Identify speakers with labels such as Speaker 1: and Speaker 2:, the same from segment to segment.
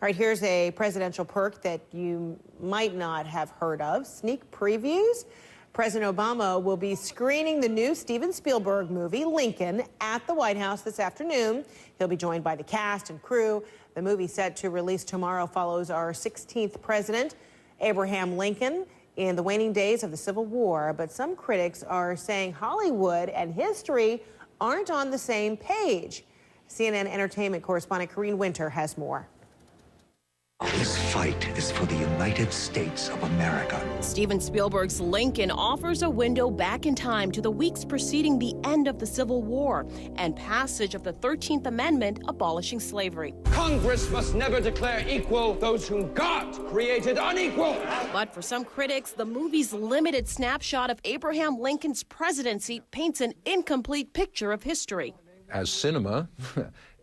Speaker 1: All right, here's a presidential perk that you might not have heard of. Sneak previews. President Obama will be screening the new Steven Spielberg movie, Lincoln, at the White House this afternoon. He'll be joined by the cast and crew. The movie set to release tomorrow follows our 16th president, Abraham Lincoln, in the waning days of the Civil War. But some critics are saying Hollywood and history aren't on the same page. CNN entertainment correspondent Corrine Winter has more.
Speaker 2: This fight is for the United States of America.
Speaker 3: Steven Spielberg's Lincoln offers a window back in time to the weeks preceding the end of the Civil War and passage of the 13th Amendment abolishing slavery.
Speaker 4: Congress must never declare equal those whom God created unequal.
Speaker 3: But for some critics, the movie's limited snapshot of Abraham Lincoln's presidency paints an incomplete picture of history.
Speaker 5: As cinema,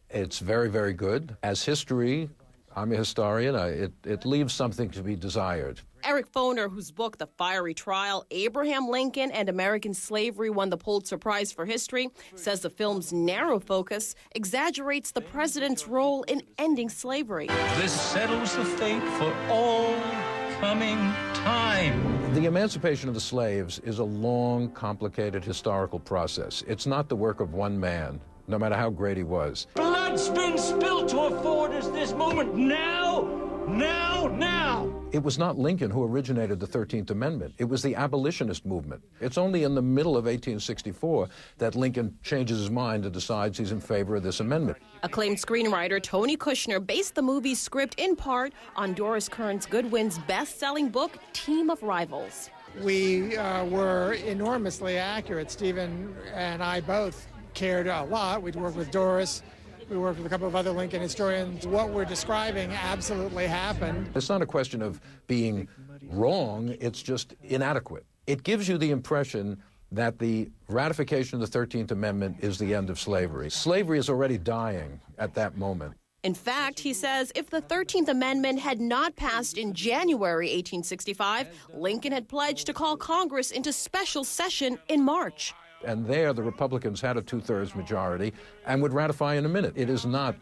Speaker 5: it's very, very good. As history, I'm a historian. It leaves something to be desired.
Speaker 3: Eric Foner, whose book, The Fiery Trial, Abraham Lincoln and American Slavery won the Pulitzer Prize for History, says the film's narrow focus exaggerates the president's role in ending slavery.
Speaker 6: This settles the fate for all coming time.
Speaker 5: The emancipation of the slaves is a long, complicated historical process. It's not the work of one man, no matter how great he was.
Speaker 6: Blood's been spilled to afford us this moment. Now!
Speaker 5: It was not Lincoln who originated the 13th Amendment. It was the abolitionist movement. It's only in the middle of 1864 that Lincoln changes his mind and decides he's in favor of this amendment.
Speaker 3: Acclaimed screenwriter Tony Kushner based the movie's script in part on Doris Kearns Goodwin's best-selling book, Team of Rivals.
Speaker 7: We were enormously accurate. Stephen and I both cared a lot. We'd worked with Doris. We worked with a couple of other Lincoln historians. What we're describing absolutely happened.
Speaker 5: It's not a question of being wrong, it's just inadequate. It gives you the impression that the ratification of the 13th Amendment is the end of slavery. Slavery is already dying at that moment.
Speaker 3: In fact, he says if the 13th Amendment had not passed in January 1865, Lincoln had pledged to call Congress into special session in March.
Speaker 5: And there, the Republicans had a two-thirds majority and would ratify in a minute. It is not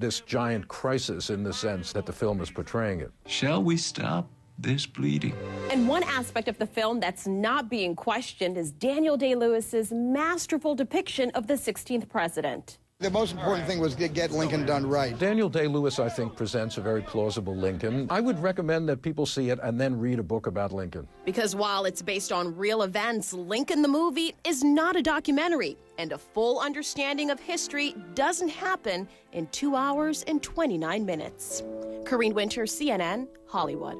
Speaker 5: this giant crisis in the sense that the film is portraying it.
Speaker 6: Shall we stop this bleeding?
Speaker 3: And one aspect of the film that's not being questioned is Daniel Day-Lewis's masterful depiction of the 16th president.
Speaker 8: The most important thing was to get Lincoln done right.
Speaker 5: Daniel Day-Lewis, I think, presents a very plausible Lincoln. I would recommend that people see it and then read a book about Lincoln.
Speaker 3: Because while it's based on real events, Lincoln the movie is not a documentary. And a full understanding of history doesn't happen in 2 hours and 29 minutes. Corrine Winter, CNN, Hollywood.